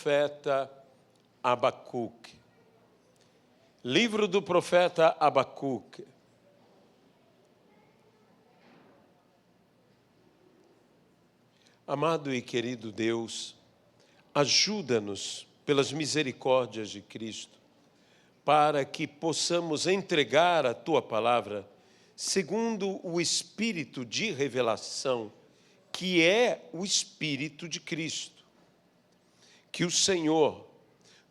profeta Abacuque. Livro do profeta Abacuque. Amado e querido Deus, ajuda-nos pelas misericórdias de Cristo, para que possamos entregar a Tua palavra segundo o Espírito de revelação, que é o Espírito de Cristo. Que o Senhor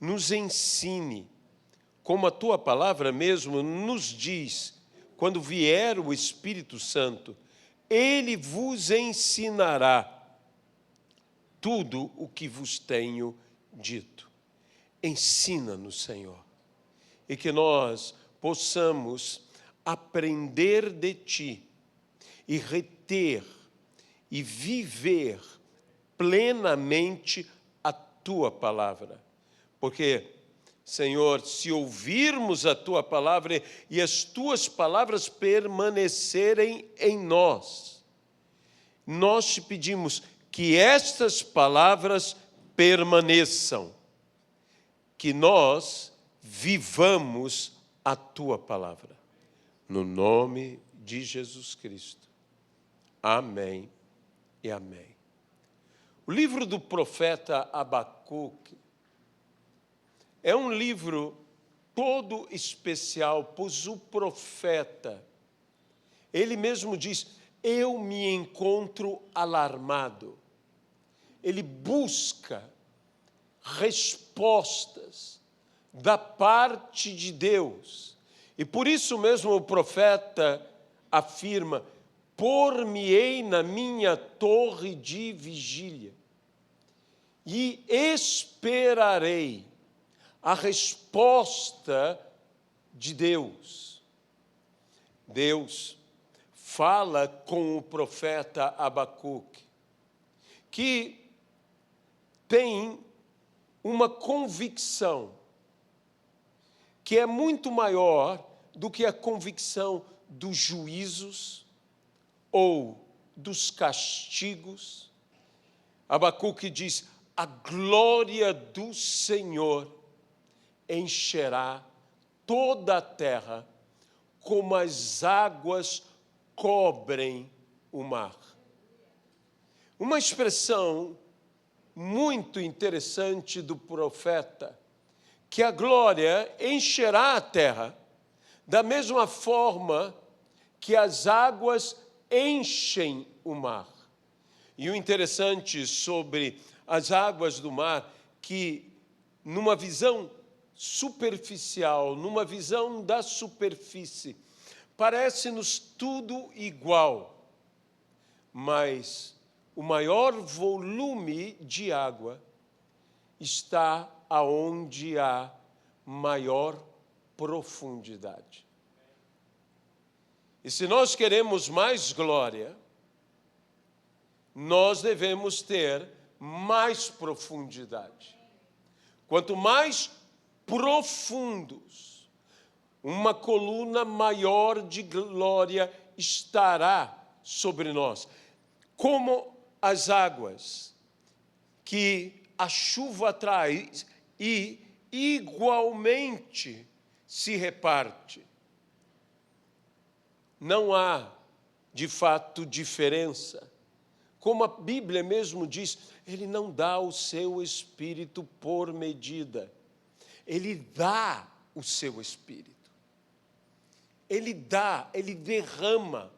nos ensine, como a Tua palavra mesmo nos diz, quando vier o Espírito Santo, Ele vos ensinará tudo o que vos tenho dito. Ensina-nos, Senhor, e que nós possamos aprender de Ti e reter e viver plenamente a Tua palavra. Porque, Senhor, se ouvirmos a Tua palavra e as Tuas palavras permanecerem em nós, nós te pedimos que estas palavras permaneçam, que nós vivamos a Tua palavra. No nome de Jesus Cristo. Amém e amém. O livro do profeta Abacuque é um livro todo especial, pois o profeta, ele mesmo diz, eu me encontro alarmado. Ele busca respostas da parte de Deus. E por isso mesmo o profeta afirma, por-me-ei na minha torre de vigília e esperarei a resposta de Deus. Deus fala com o profeta Abacuque, que tem uma convicção que é muito maior do que a convicção dos juízos ou dos castigos. Abacuque diz, a glória do Senhor encherá toda a terra como as águas cobrem o mar. Uma expressão muito interessante do profeta, que a glória encherá a terra, da mesma forma que as águas enchem o mar. E o interessante sobre as águas do mar, que numa visão superficial, numa visão da superfície, parece-nos tudo igual, mas o maior volume de água está aonde há maior profundidade. E se nós queremos mais glória, nós devemos ter mais profundidade. Quanto mais profundos, uma coluna maior de glória estará sobre nós. Como as águas que a chuva traz e igualmente se reparte. Não há, de fato, diferença. Como a Bíblia mesmo diz, Ele não dá o seu Espírito por medida. Ele dá o seu Espírito. Ele dá, Ele derrama.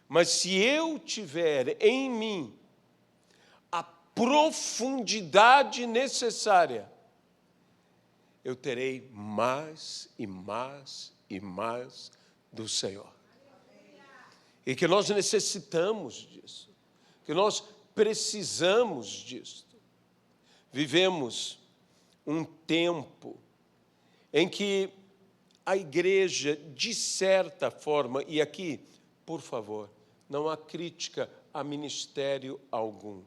Mas se eu tiver em mim a profundidade necessária, eu terei mais e mais e mais do Senhor. E que nós necessitamos disso, que nós precisamos disso. Vivemos um tempo em que a igreja, de certa forma, e aqui, por favor, não há crítica a ministério algum,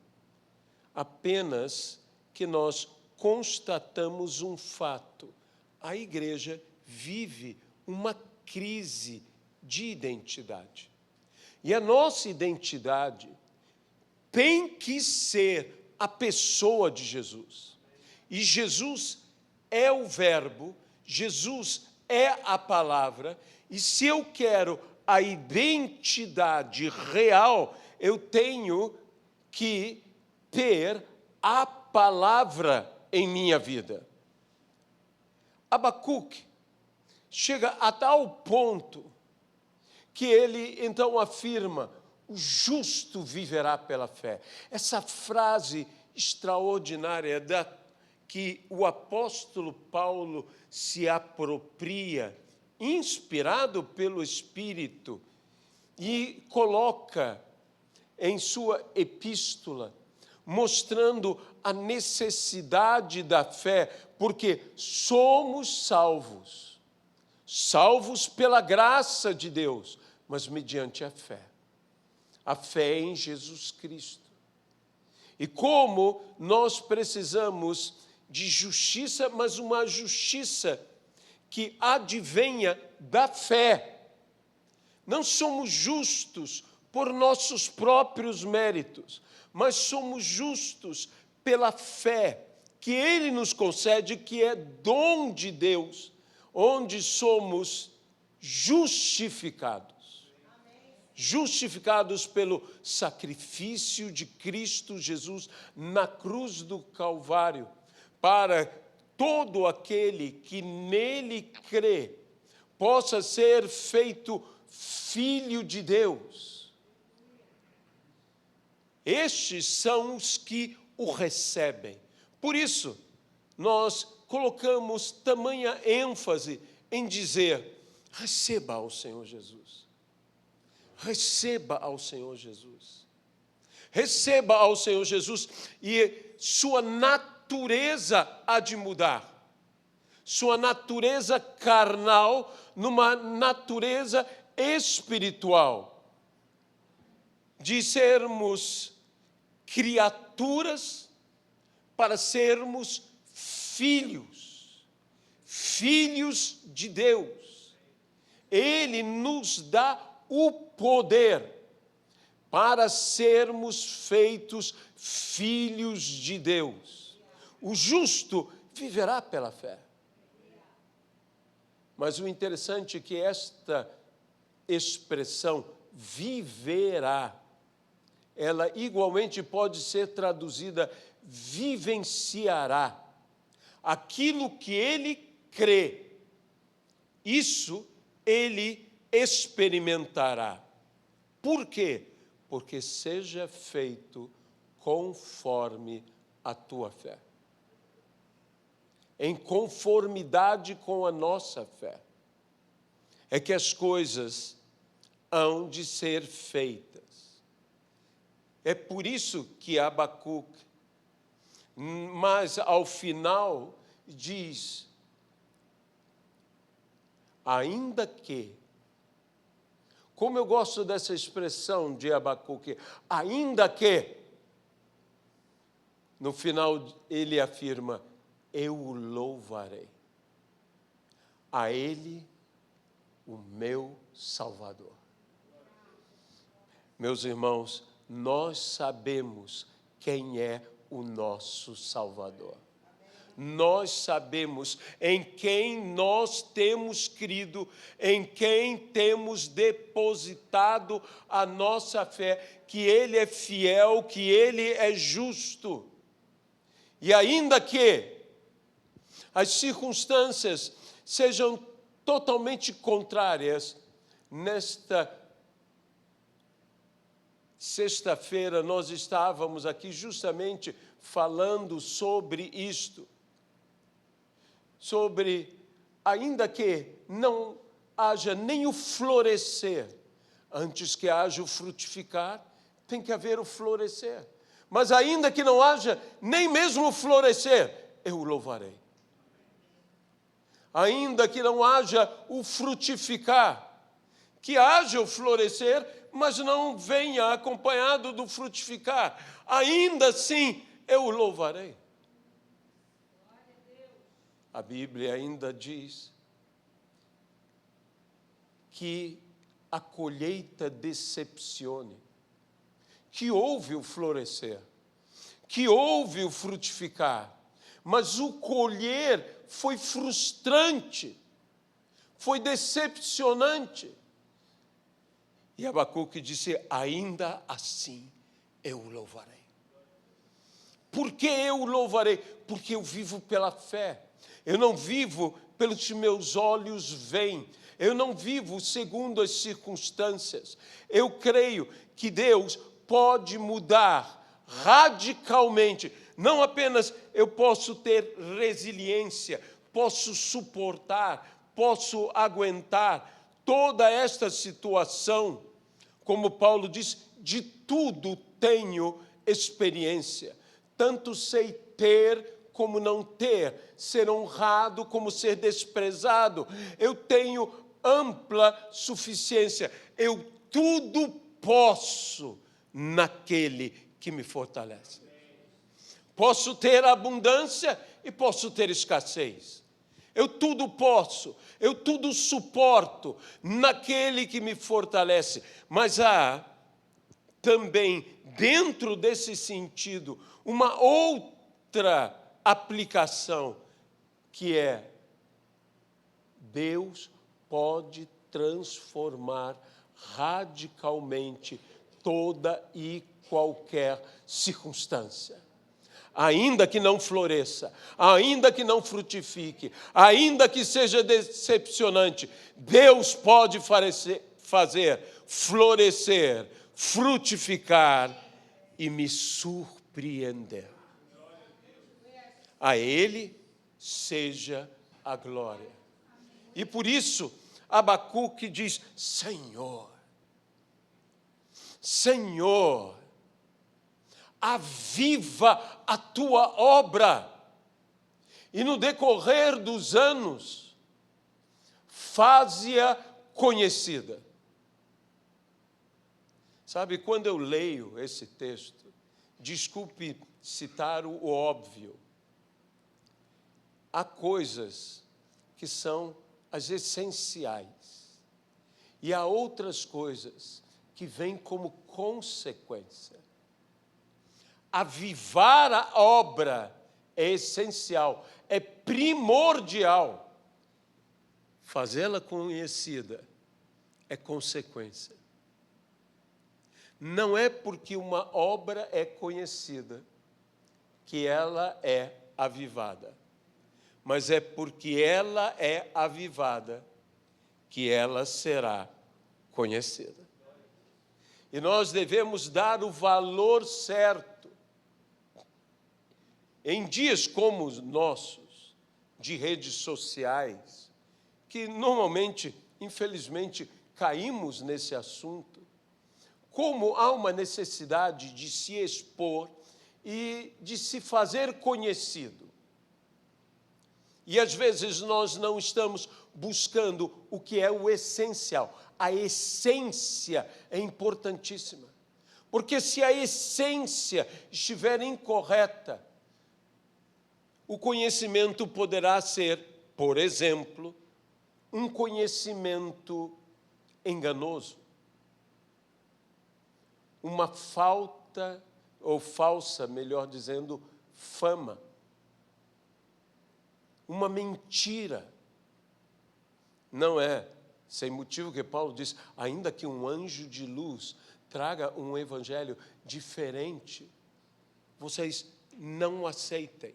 apenas que nós constatamos um fato. A igreja vive uma crise de identidade. E a nossa identidade tem que ser a pessoa de Jesus. E Jesus é o Verbo, Jesus é a palavra, e se eu quero a identidade real, eu tenho que ter a palavra em minha vida. Abacuque chega a tal ponto que ele então afirma: o justo viverá pela fé. Essa frase extraordinária que o apóstolo Paulo se apropria, inspirado pelo Espírito, e coloca em sua epístola, mostrando a necessidade da fé, porque somos salvos pela graça de Deus, mas mediante a fé em Jesus Cristo. E como nós precisamos de justiça, mas uma justiça que advenha da fé. Não somos justos por nossos próprios méritos, mas somos justos pela fé que Ele nos concede, que é dom de Deus, onde somos justificados. Justificados pelo sacrifício de Cristo Jesus na cruz do Calvário, para todo aquele que nele crê possa ser feito filho de Deus. Estes são os que o recebem. Por isso, nós colocamos tamanha ênfase em dizer: receba ao Senhor Jesus. Receba ao Senhor Jesus. Receba ao Senhor Jesus e sua natureza há de mudar. Sua natureza carnal numa natureza espiritual. De sermos criaturas para sermos filhos. Filhos de Deus. Ele nos dá o poder para sermos feitos filhos de Deus. O justo viverá pela fé. Mas o interessante é que esta expressão, viverá, ela igualmente pode ser traduzida, vivenciará. Aquilo que ele crê, isso ele experimentará. Por quê? Porque seja feito conforme a tua fé. Em conformidade com a nossa fé. É que as coisas hão de ser feitas. É por isso que Abacuque, mas ao final diz, ainda que, como eu gosto dessa expressão de Abacuque, ainda que, no final ele afirma, eu o louvarei, a Ele, o meu Salvador. Meus irmãos, nós sabemos quem é o nosso Salvador. Nós sabemos em quem nós temos crido, em quem temos depositado a nossa fé, que Ele é fiel, que Ele é justo. E ainda que as circunstâncias sejam totalmente contrárias, nesta sexta-feira nós estávamos aqui justamente falando sobre isto. Sobre, ainda que não haja nem o florescer, antes que haja o frutificar, tem que haver o florescer. Mas ainda que não haja nem mesmo o florescer, eu o louvarei. Ainda que não haja o frutificar, que haja o florescer, mas não venha acompanhado do frutificar, ainda assim eu o louvarei. A Bíblia ainda diz que a colheita decepcione, que houve o florescer, que houve o frutificar, mas o colher foi frustrante, foi decepcionante. E Abacuque disse: ainda assim eu o louvarei. Por que eu o louvarei? Porque eu vivo pela fé. Eu não vivo pelos que meus olhos veem. Eu não vivo segundo as circunstâncias. Eu creio que Deus pode mudar radicalmente. Não apenas eu posso ter resiliência, posso suportar, posso aguentar toda esta situação. Como Paulo diz, de tudo tenho experiência. Tanto sei ter como não ter, ser honrado como ser desprezado. Eu tenho ampla suficiência. Eu tudo posso naquele que me fortalece. Posso ter abundância e posso ter escassez. Eu tudo posso, eu tudo suporto naquele que me fortalece. Mas há também, dentro desse sentido, uma outra aplicação, que é: Deus pode transformar radicalmente toda e qualquer circunstância. Ainda que não floresça, ainda que não frutifique, ainda que seja decepcionante, Deus pode fazer florescer, frutificar e me surpreender. A Ele seja a glória. E por isso, Abacuque diz: Senhor, Senhor, aviva a tua obra, e no decorrer dos anos, faze-a conhecida. Sabe, quando eu leio esse texto, desculpe citar o óbvio, há coisas que são as essenciais, e há outras coisas que vêm como consequência. Avivar a obra é essencial, é primordial. Fazê-la conhecida é consequência. Não é porque uma obra é conhecida que ela é avivada, mas é porque ela é avivada que ela será conhecida. E nós devemos dar o valor certo. Em dias como os nossos, de redes sociais, que normalmente, infelizmente, caímos nesse assunto, como há uma necessidade de se expor e de se fazer conhecido. E às vezes nós não estamos buscando o que é o essencial. A essência é importantíssima. Porque se a essência estiver incorreta, o conhecimento poderá ser, por exemplo, um conhecimento enganoso. Uma falta, ou falsa, melhor dizendo, fama. Uma mentira. Não é sem motivo que Paulo diz: ainda que um anjo de luz traga um evangelho diferente, vocês não aceitem.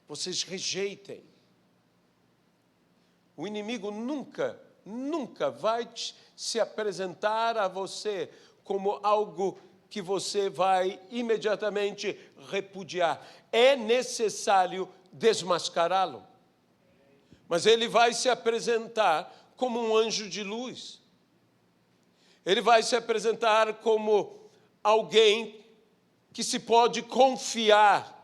Vocês rejeitem. O inimigo nunca vai se apresentar a você como algo que você vai imediatamente repudiar. É necessário desmascará-lo. Mas ele vai se apresentar como um anjo de luz. Ele vai se apresentar como alguém que se pode confiar.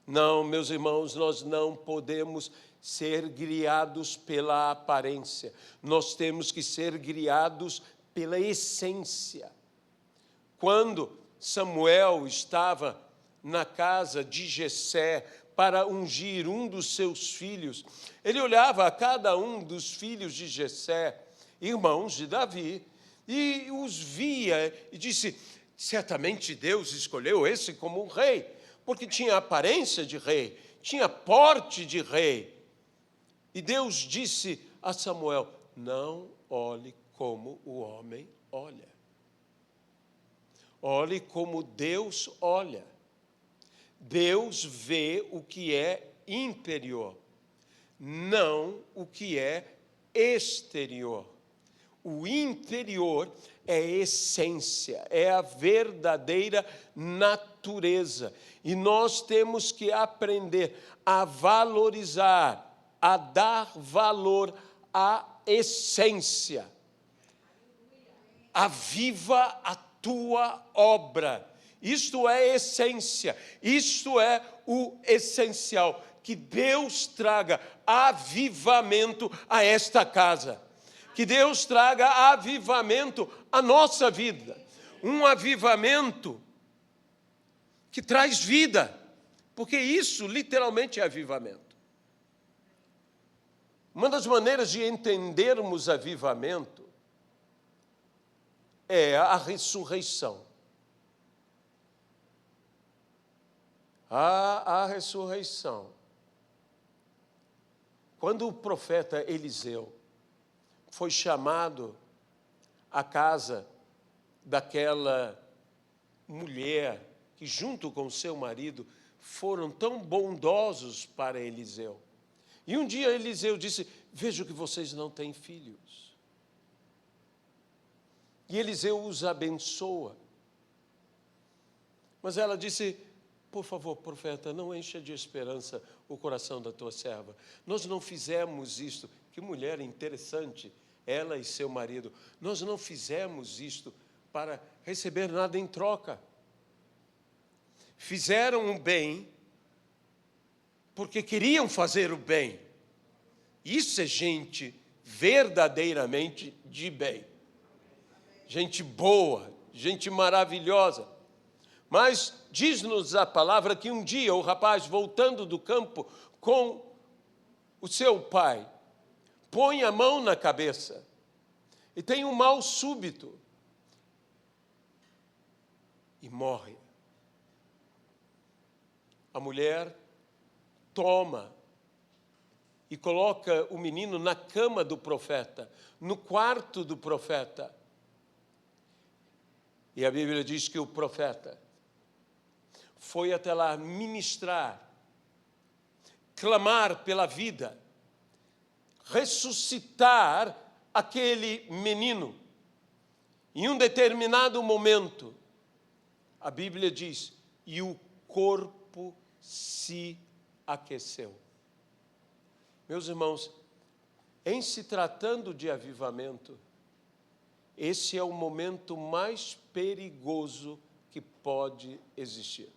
Não, meus irmãos, nós não podemos ser guiados pela aparência. Nós temos que ser guiados pela essência. Quando Samuel estava na casa de Jessé para ungir um dos seus filhos, ele olhava a cada um dos filhos de Jessé, irmãos de Davi, e os via e disse: certamente Deus escolheu esse como um rei, porque tinha aparência de rei, tinha porte de rei. E Deus disse a Samuel: não olhe como o homem olha. Olhe como Deus olha. Deus vê o que é interior, não o que é exterior. O interior é a essência, é a verdadeira natureza. E nós temos que aprender a valorizar, a dar valor à essência. Aviva a tua obra. Isto é essência, isto é o essencial. Que Deus traga avivamento a esta casa. Que Deus traga avivamento à nossa vida. Um avivamento que traz vida, porque isso literalmente é avivamento. Uma das maneiras de entendermos avivamento é a ressurreição. A ressurreição. Quando o profeta Eliseu foi chamado à casa daquela mulher que, junto com seu marido, foram tão bondosos para Eliseu. E um dia Eliseu disse: vejo que vocês não têm filhos. E Eliseu os abençoa. Mas ela disse: por favor, profeta, não encha de esperança o coração da tua serva. Nós não fizemos isto. Que mulher interessante, ela e seu marido. Nós não fizemos isto para receber nada em troca. Fizeram o bem porque queriam fazer o bem. Isso é gente verdadeiramente de bem. Gente boa, gente maravilhosa. Mas diz-nos a palavra que um dia o rapaz, voltando do campo com o seu pai, põe a mão na cabeça e tem um mal súbito e morre. A mulher toma e coloca o menino na cama do profeta, no quarto do profeta. E a Bíblia diz que o profeta foi até lá ministrar, clamar pela vida, ressuscitar aquele menino. Em um determinado momento, a Bíblia diz, e o corpo se aqueceu. Meus irmãos, em se tratando de avivamento, esse é o momento mais perigoso que pode existir.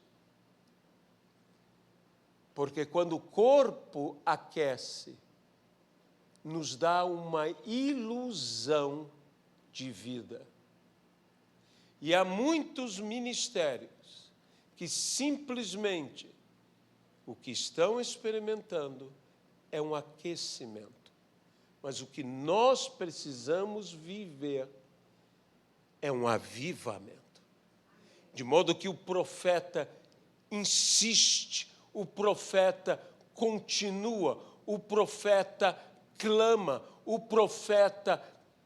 Porque quando o corpo aquece, nos dá uma ilusão de vida. E há muitos ministérios que simplesmente o que estão experimentando é um aquecimento. Mas o que nós precisamos viver é um avivamento. De modo que o profeta insiste, o profeta continua, o profeta clama, o profeta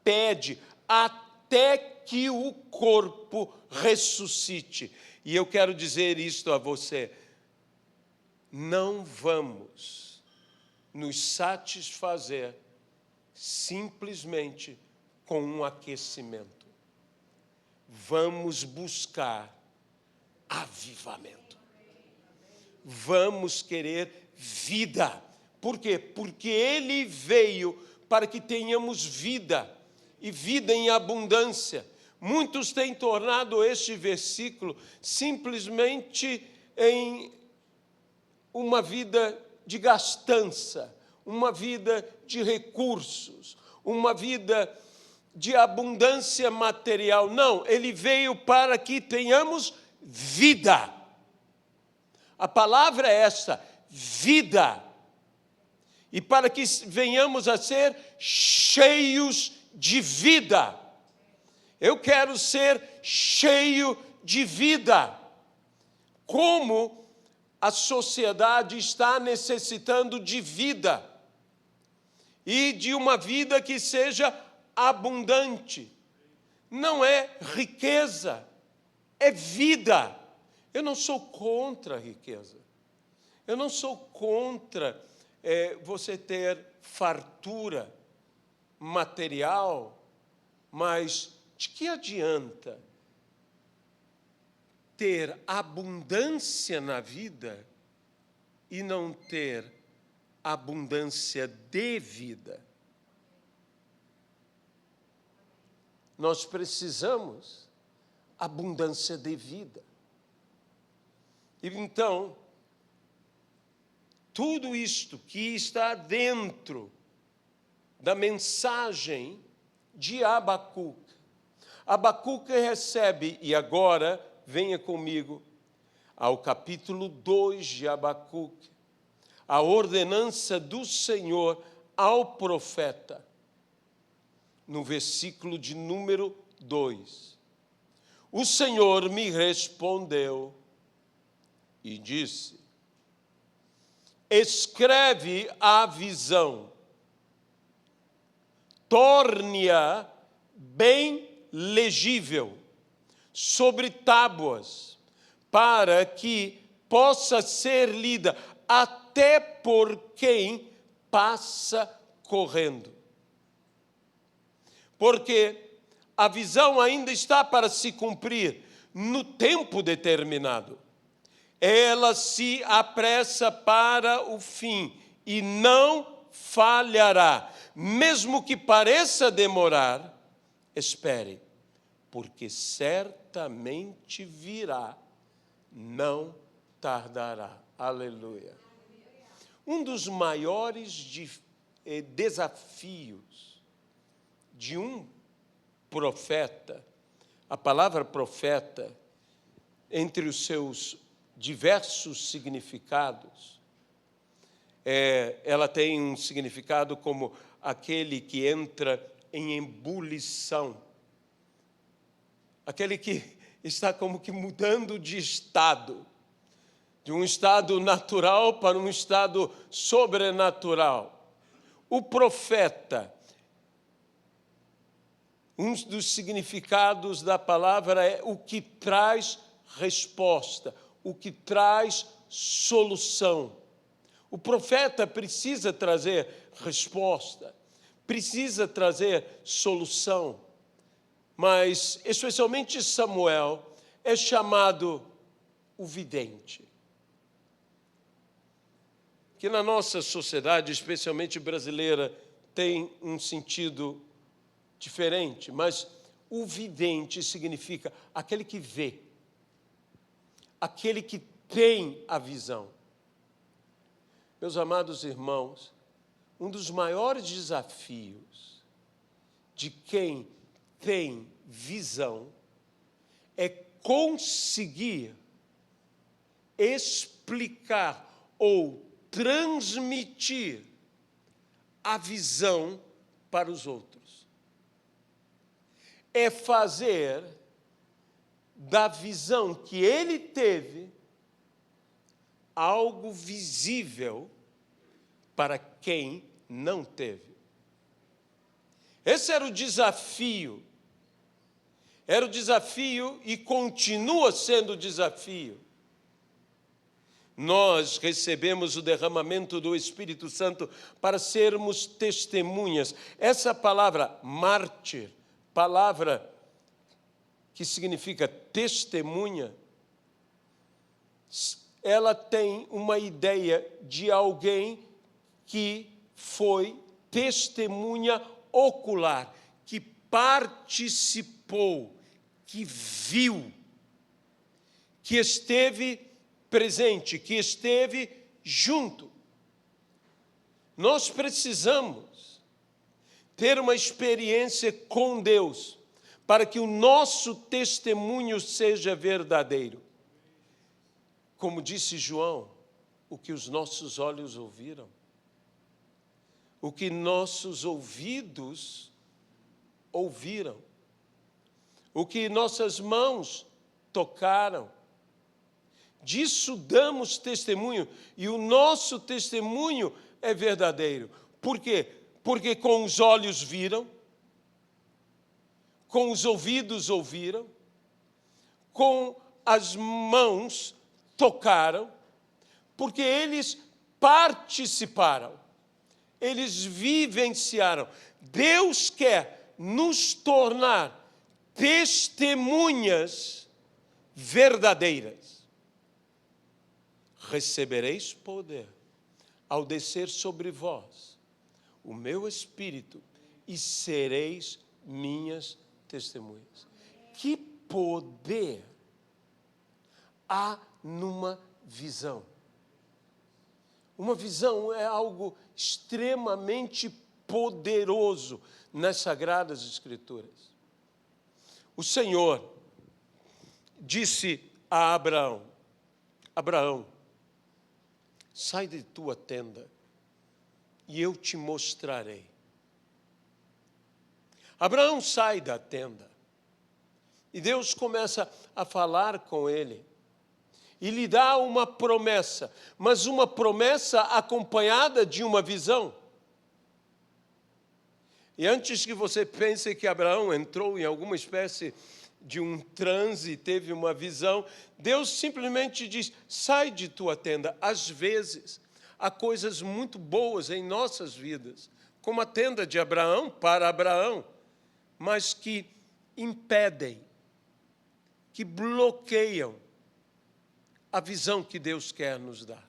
pede, até que o corpo ressuscite. E eu quero dizer isto a você: não vamos nos satisfazer simplesmente com um aquecimento. Vamos buscar avivamento. Vamos querer vida. Por quê? Porque Ele veio para que tenhamos vida, e vida em abundância. Muitos têm tornado este versículo simplesmente em uma vida de gastança, uma vida de recursos, uma vida de abundância material. Não, Ele veio para que tenhamos vida. A palavra é essa, vida. E para que venhamos a ser cheios de vida. Eu quero ser cheio de vida. Como a sociedade está necessitando de vida, e de uma vida que seja abundante. Não é riqueza, é vida. Eu não sou contra a riqueza. Eu não sou contra você ter fartura material, mas de que adianta ter abundância na vida e não ter abundância de vida? Nós precisamos abundância de vida. E então, tudo isto que está dentro da mensagem de Abacuque. Abacuque recebe, e agora venha comigo ao capítulo 2 de Abacuque, a ordenança do Senhor ao profeta, no versículo de número 2. O Senhor me respondeu e disse: escreve a visão, torne-a bem legível sobre tábuas, para que possa ser lida até por quem passa correndo. Porque a visão ainda está para se cumprir no tempo determinado. Ela se apressa para o fim e não falhará. Mesmo que pareça demorar, espere, porque certamente virá, não tardará. Aleluia. Um dos maiores desafios de um profeta, a palavra profeta, entre os seus diversos significados, ela tem um significado como aquele que entra em ebulição, aquele que está como que mudando de estado, de um estado natural para um estado sobrenatural. O profeta, um dos significados da palavra é o que traz resposta, o que traz solução. O profeta precisa trazer resposta, precisa trazer solução. Mas, especialmente Samuel, é chamado o vidente. Que na nossa sociedade, especialmente brasileira, tem um sentido diferente, mas o vidente significa aquele que vê, aquele que tem a visão. Meus amados irmãos, um dos maiores desafios de quem tem visão é conseguir explicar ou transmitir a visão para os outros. É fazer da visão que ele teve algo visível para quem não teve. Esse era o desafio. Era o desafio e continua sendo o desafio. Nós recebemos o derramamento do Espírito Santo para sermos testemunhas. Essa palavra mártir, palavra que significa testemunha, ela tem uma ideia de alguém que foi testemunha ocular, que participou, que viu, que esteve presente, que esteve junto. Nós precisamos ter uma experiência com Deus para que o nosso testemunho seja verdadeiro. Como disse João, o que os nossos olhos ouviram, o que nossos ouvidos ouviram, o que nossas mãos tocaram, Disso damos testemunho, e o nosso testemunho é verdadeiro. Por quê? Porque com os olhos viram, com os ouvidos ouviram, com as mãos tocaram, porque eles participaram, eles vivenciaram. Deus quer nos tornar testemunhas verdadeiras. Recebereis poder ao descer sobre vós o meu Espírito e sereis minhas testemunhas. Que poder há numa visão? Uma visão é algo extremamente poderoso nas Sagradas Escrituras. O Senhor disse a Abraão: Abraão, sai de tua tenda e eu te mostrarei. Abraão sai da tenda e Deus começa a falar com ele e lhe dá uma promessa, mas uma promessa acompanhada de uma visão. E antes que você pense que Abraão entrou em alguma espécie de um transe, teve uma visão, Deus simplesmente diz: sai de tua tenda. Às vezes, há coisas muito boas em nossas vidas, como a tenda de Abraão para Abraão, mas que impedem, que bloqueiam a visão que Deus quer nos dar.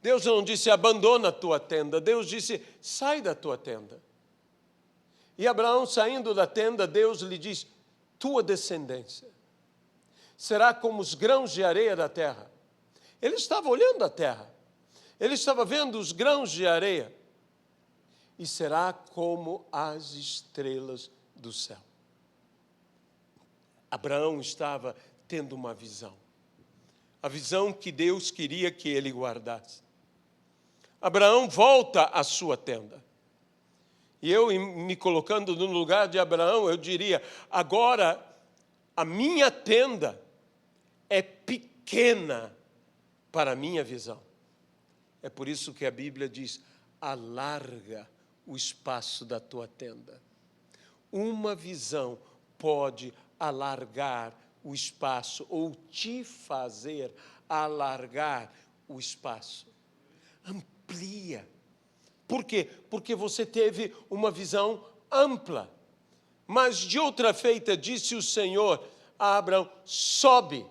Deus não disse: abandona a tua tenda. Deus disse: sai da tua tenda. E Abraão, saindo da tenda, Deus lhe diz: tua descendência será como os grãos de areia da terra. Ele estava olhando a terra, ele estava vendo os grãos de areia, e será como as estrelas do céu. Abraão estava tendo uma visão, a visão que Deus queria que ele guardasse. Abraão volta à sua tenda. E eu, me colocando no lugar de Abraão, eu diria: agora a minha tenda é pequena para a minha visão. É por isso que a Bíblia diz: alarga o espaço da tua tenda. Uma visão pode alargar o espaço ou te fazer alargar o espaço. Amplia. Por quê? Porque você teve uma visão ampla. Mas de outra feita, disse o Senhor a Abraão: sobe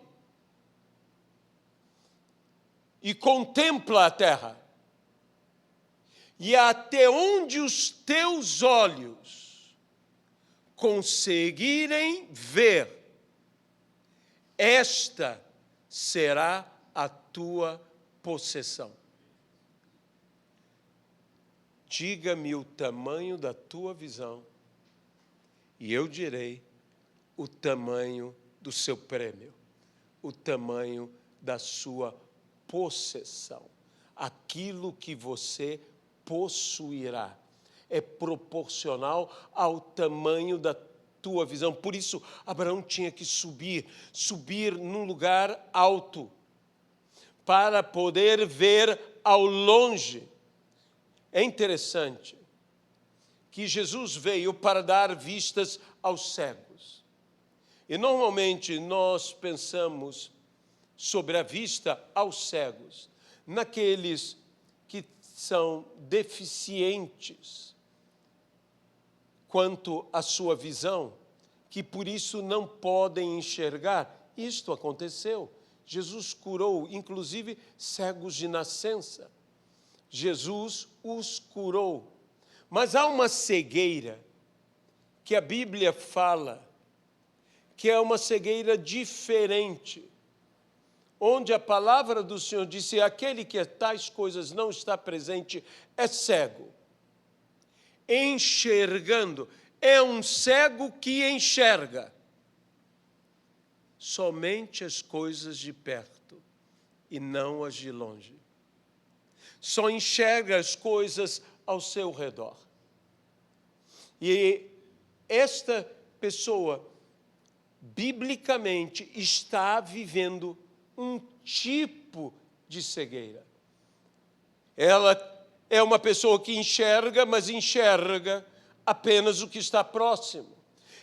e contempla a terra, e até onde os teus olhos conseguirem ver, esta será a tua possessão. Diga-me o tamanho da tua visão, e eu direi o tamanho do seu prêmio, o tamanho da sua possessão. Aquilo que você possuirá é proporcional ao tamanho da tua visão. Por isso, Abraão tinha que subir num lugar alto, para poder ver ao longe. É interessante que Jesus veio para dar vistas aos cegos. E normalmente nós pensamos sobre a vista aos cegos, naqueles que são deficientes quanto à sua visão, que por isso não podem enxergar. Isto aconteceu. Jesus curou, inclusive, cegos de nascença. Jesus os curou. Mas há uma cegueira que a Bíblia fala, que é uma cegueira diferente, onde a palavra do Senhor disse: aquele que a tais coisas não está presente é cego. Enxergando, é um cego que enxerga somente as coisas de perto e não as de longe. Só enxerga as coisas ao seu redor. E esta pessoa, biblicamente, está vivendo um tipo de cegueira. Ela é uma pessoa que enxerga, mas enxerga apenas o que está próximo.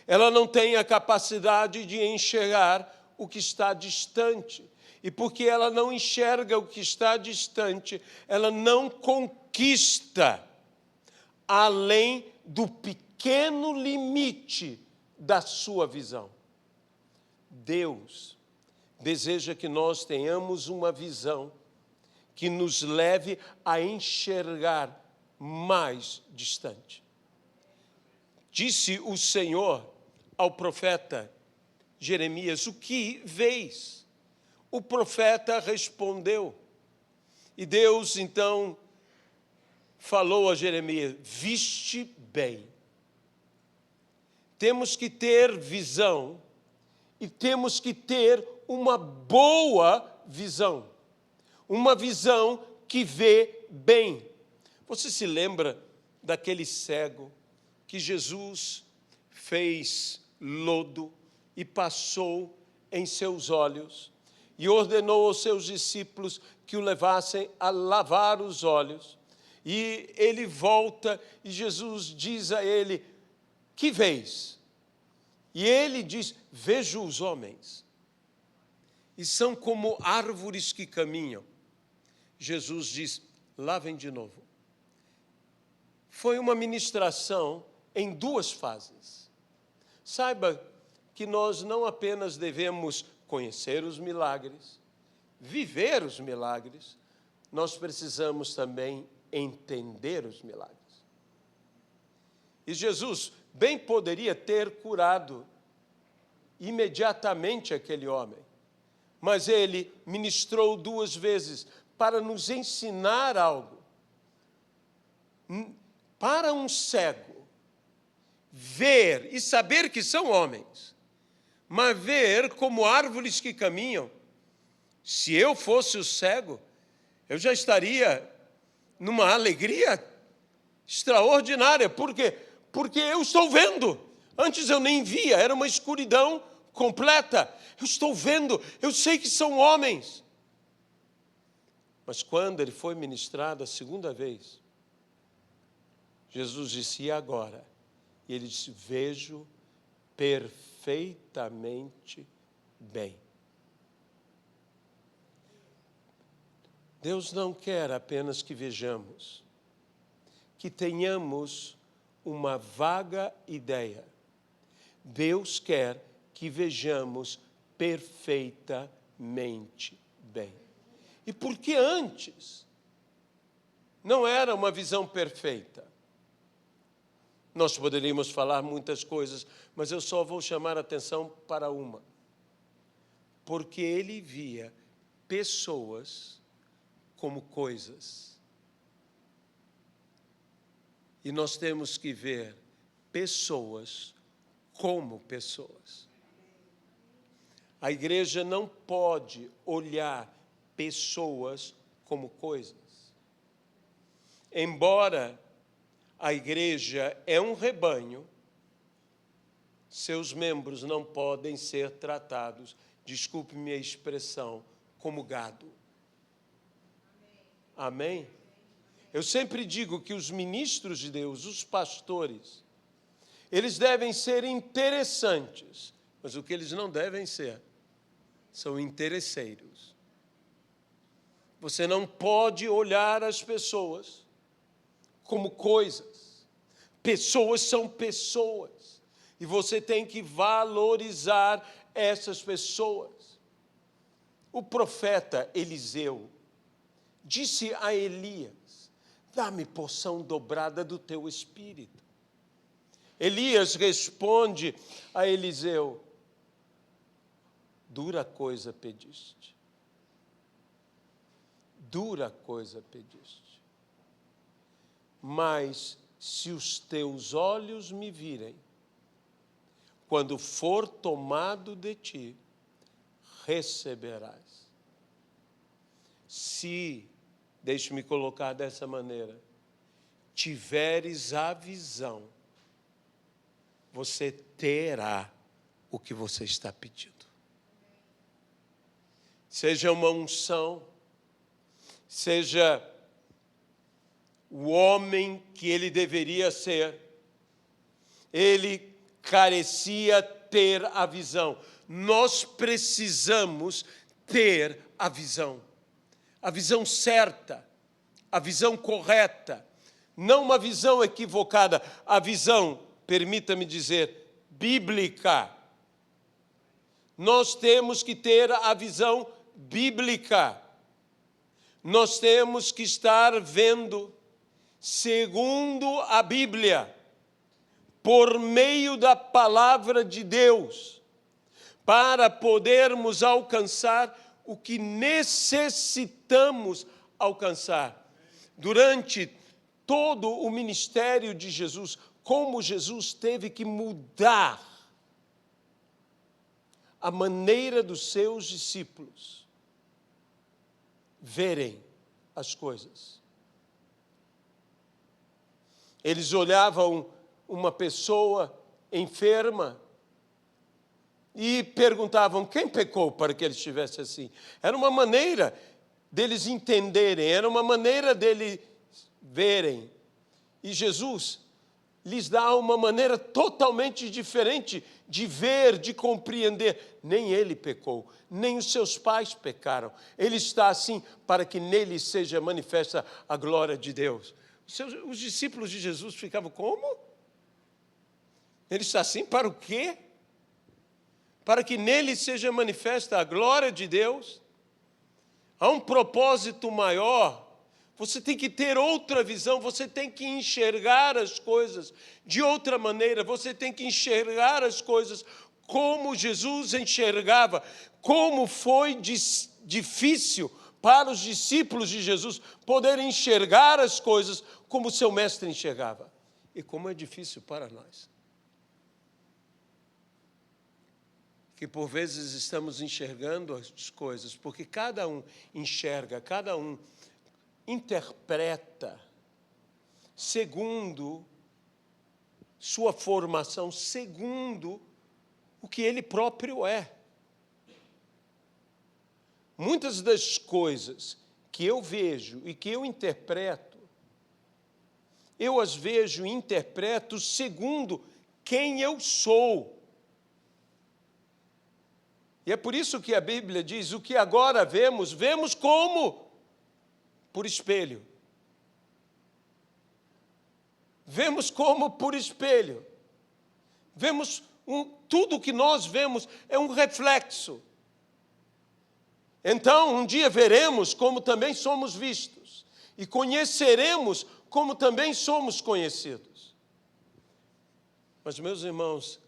Ela não tem a capacidade de enxergar o que está distante. E porque ela não enxerga o que está distante, ela não conquista além do pequeno limite da sua visão. Deus deseja que nós tenhamos uma visão que nos leve a enxergar mais distante. Disse o Senhor ao profeta Jeremias: o que vês? O profeta respondeu. E Deus, então, falou a Jeremias: viste bem. Temos que ter visão e temos que ter uma boa visão. Uma visão que vê bem. Você se lembra daquele cego que Jesus fez lodo e passou em seus olhos e ordenou aos seus discípulos que o levassem a lavar os olhos? E ele volta e Jesus diz a ele: que vês? E ele diz: vejo os homens, e são como árvores que caminham. Jesus diz: lavem de novo. Foi uma ministração em duas fases. Saiba que nós não apenas devemos conhecer os milagres, viver os milagres, nós precisamos também entender os milagres. E Jesus bem poderia ter curado imediatamente aquele homem, mas ele ministrou duas vezes para nos ensinar algo. Para um cego ver e saber que são homens, mas ver como árvores que caminham, se eu fosse o cego, eu já estaria numa alegria extraordinária. Por quê? Porque eu estou vendo. Antes eu nem via, era uma escuridão completa. Eu estou vendo, eu sei que são homens. Mas quando ele foi ministrado a segunda vez, Jesus disse: e agora? E ele disse: vejo perfeitamente bem. Deus não quer apenas que vejamos, que tenhamos uma vaga ideia. Deus quer que vejamos perfeitamente bem. E por que antes não era uma visão perfeita? Nós poderíamos falar muitas coisas, mas eu só vou chamar a atenção para uma. Porque ele via pessoas como coisas. E nós temos que ver pessoas como pessoas. A igreja não pode olhar pessoas como coisas. Embora a igreja é um rebanho, seus membros não podem ser tratados, desculpe-me a expressão, como gado. Amém? Eu sempre digo que os ministros de Deus, os pastores, eles devem ser interessantes, mas o que eles não devem ser são interesseiros. Você não pode olhar as pessoas como coisas. Pessoas são pessoas. E você tem que valorizar essas pessoas. O profeta Eliseu disse a Elias: dá-me porção dobrada do teu espírito. Elias responde a Eliseu: dura coisa pediste. Dura coisa pediste. Mas se os teus olhos me virem, quando for tomado de ti, receberás. Se, deixe-me colocar dessa maneira, tiveres a visão, você terá o que você está pedindo. seja uma unção, seja o homem que ele deveria ser, ele carecia ter a visão. Nós precisamos ter a visão certa, a visão correta, não uma visão equivocada, a visão, permita-me dizer, bíblica. Nós temos que ter a visão bíblica. Nós temos que estar vendo segundo a Bíblia, por meio da palavra de Deus, para podermos alcançar o que necessitamos alcançar. Durante todo o ministério de Jesus, como Jesus teve que mudar a maneira dos seus discípulos verem as coisas. Eles olhavam uma pessoa enferma e perguntavam quem pecou para que ele estivesse assim. Era uma maneira deles entenderem, era uma maneira deles verem. E Jesus lhes dá uma maneira totalmente diferente de ver, de compreender. Nem ele pecou, nem os seus pais pecaram. Ele está assim para que nele seja manifesta a glória de Deus. Os discípulos de Jesus ficavam como? Ele está assim para o quê? Para que nele seja manifesta a glória de Deus. Há um propósito maior. Você tem que ter outra visão, você tem que enxergar as coisas de outra maneira, você tem que enxergar as coisas como Jesus enxergava, como foi difícil para os discípulos de Jesus poderem enxergar as coisas como seu mestre enxergava. E como é difícil para nós. Que por vezes estamos enxergando as coisas, porque cada um enxerga, cada um interpreta segundo sua formação, segundo o que ele próprio é. Muitas das coisas que eu vejo e que eu interpreto, eu as vejo e interpreto segundo quem eu sou. E é por isso que a Bíblia diz, o que agora vemos, vemos como? Por espelho. Vemos como por espelho. Vemos tudo que nós vemos é um reflexo. Então, um dia veremos como também somos vistos. E conheceremos como também somos conhecidos. Mas, meus irmãos,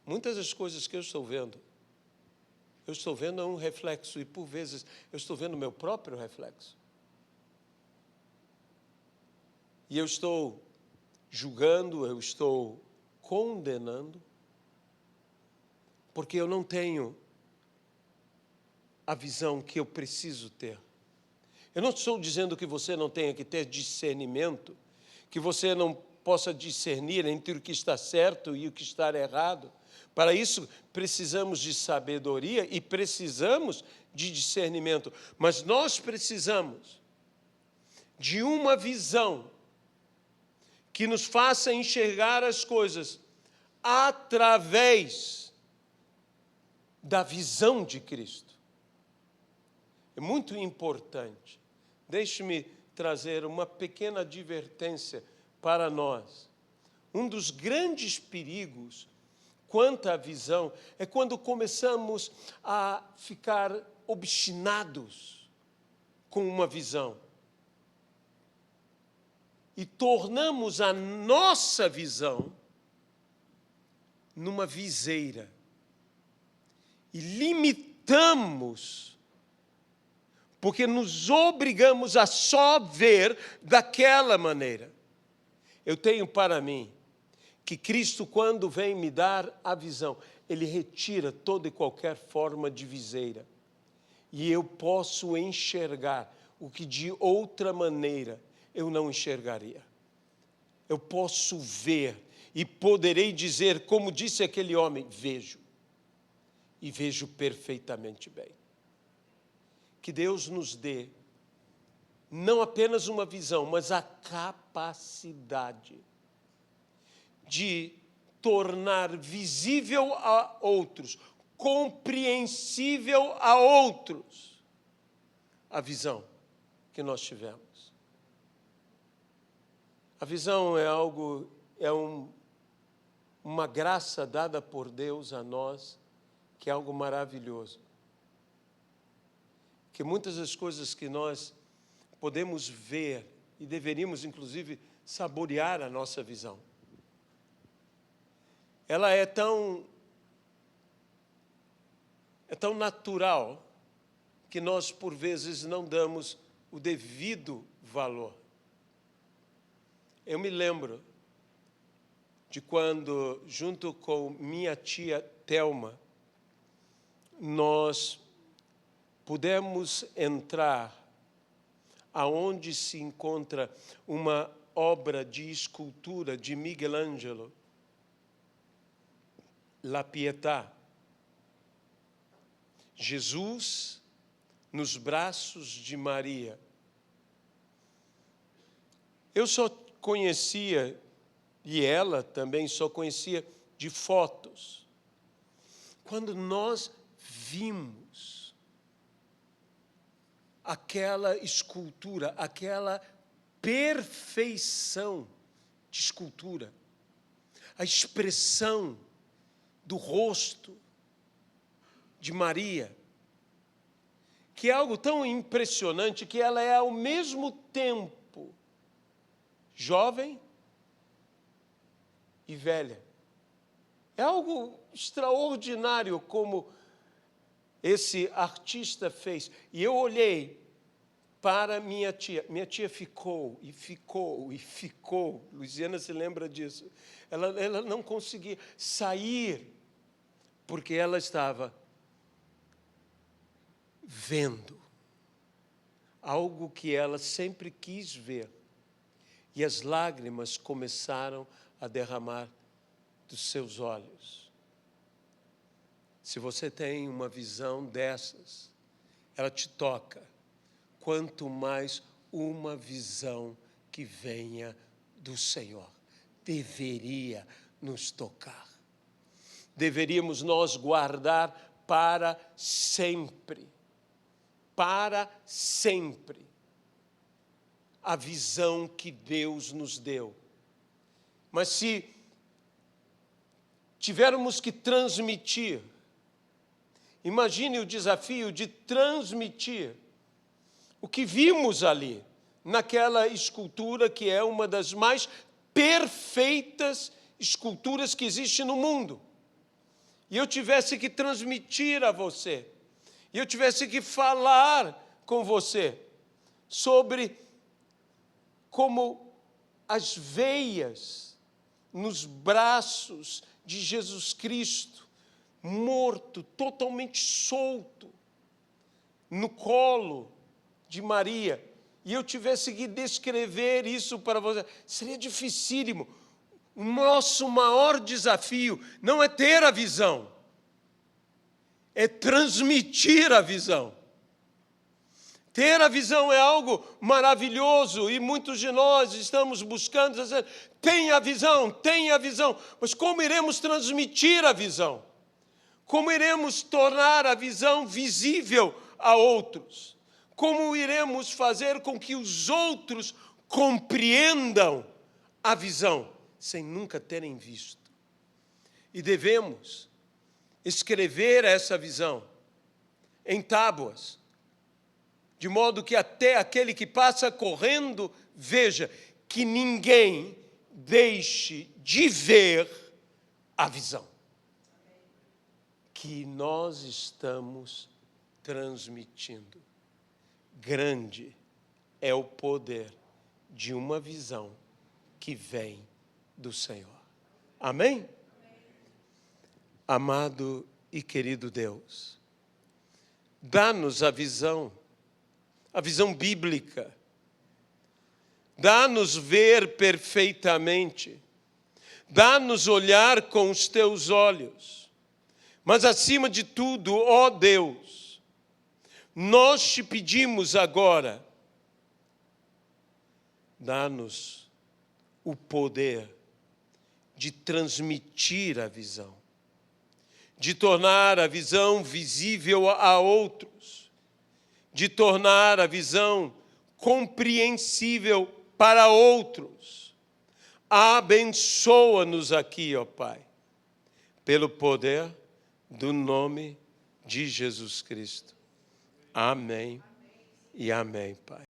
muitas das coisas que eu estou vendo um reflexo. E, por vezes, eu estou vendo o meu próprio reflexo. E eu estou julgando, eu estou condenando, porque eu não tenho a visão que eu preciso ter. Eu não estou dizendo que você não tenha que ter discernimento, que você não possa discernir entre o que está certo e o que está errado. Para isso, precisamos de sabedoria e precisamos de discernimento. Mas nós precisamos de uma visão que nos faça enxergar as coisas através da visão de Cristo. É muito importante. Deixe-me trazer uma pequena advertência para nós. Um dos grandes perigos quanto à visão é quando começamos a ficar obstinados com uma visão e tornamos a nossa visão numa viseira e limitamos, porque nos obrigamos a só ver daquela maneira. Eu tenho para mim que Cristo, quando vem me dar a visão, Ele retira toda e qualquer forma de viseira. E eu posso enxergar o que de outra maneira eu não enxergaria. Eu posso ver e poderei dizer, como disse aquele homem, vejo. E vejo perfeitamente bem. que Deus nos dê não apenas uma visão, mas a capacidade de tornar visível a outros, compreensível a outros, a visão que nós tivemos. A visão é algo, uma graça dada por Deus a nós, que é algo maravilhoso. Que muitas das coisas que nós podemos ver e deveríamos, inclusive, saborear a nossa visão. Ela é tão natural que nós, por vezes, não damos o devido valor. Eu me lembro de quando, junto com minha tia Thelma, nós pudemos entrar aonde se encontra uma obra de escultura de Miguel Ângelo, La Pietà. Jesus nos braços de Maria. Eu só conhecia, e ela também só conhecia de fotos. Quando nós vimos aquela escultura, aquela perfeição de escultura, a expressão do rosto de Maria, que é algo tão impressionante que ela é ao mesmo tempo jovem e velha. É algo extraordinário como esse artista fez. E eu olhei para minha tia. Minha tia ficou. Luiziana se lembra disso. Ela não conseguia sair, porque ela estava vendo algo que ela sempre quis ver. E as lágrimas começaram a derramar dos seus olhos. Se você tem uma visão dessas, ela te toca. Quanto mais uma visão que venha do Senhor, deveria nos tocar. Deveríamos nós guardar para sempre a visão que Deus nos deu. Mas se tivermos que transmitir, imagine o desafio de transmitir o que vimos ali, naquela escultura que é uma das mais perfeitas esculturas que existe no mundo. E eu tivesse que transmitir a você, e eu tivesse que falar com você sobre como as veias nos braços de Jesus Cristo, morto, totalmente solto, no colo de Maria, e eu tivesse que descrever isso para você, seria dificílimo. O nosso maior desafio não é ter a visão, é transmitir a visão. Ter a visão é algo maravilhoso, e muitos de nós estamos buscando, dizendo, tenha a visão, mas como iremos transmitir a visão? Como iremos tornar a visão visível a outros? Como iremos fazer com que os outros compreendam a visão, sem nunca terem visto? E devemos escrever essa visão em tábuas, de modo que até aquele que passa correndo veja, que ninguém deixe de ver a visão que nós estamos transmitindo. Grande é o poder de uma visão que vem do Senhor. Amém? Amado e querido Deus, dá-nos a visão bíblica, dá-nos ver perfeitamente, dá-nos olhar com os teus olhos, mas acima de tudo, ó Deus, Nós te pedimos agora, dá-nos o poder de transmitir a visão, de tornar a visão visível a outros, de tornar a visão compreensível para outros. Abençoa-nos aqui, ó Pai, pelo poder do nome de Jesus Cristo. Amém e amém, Pai.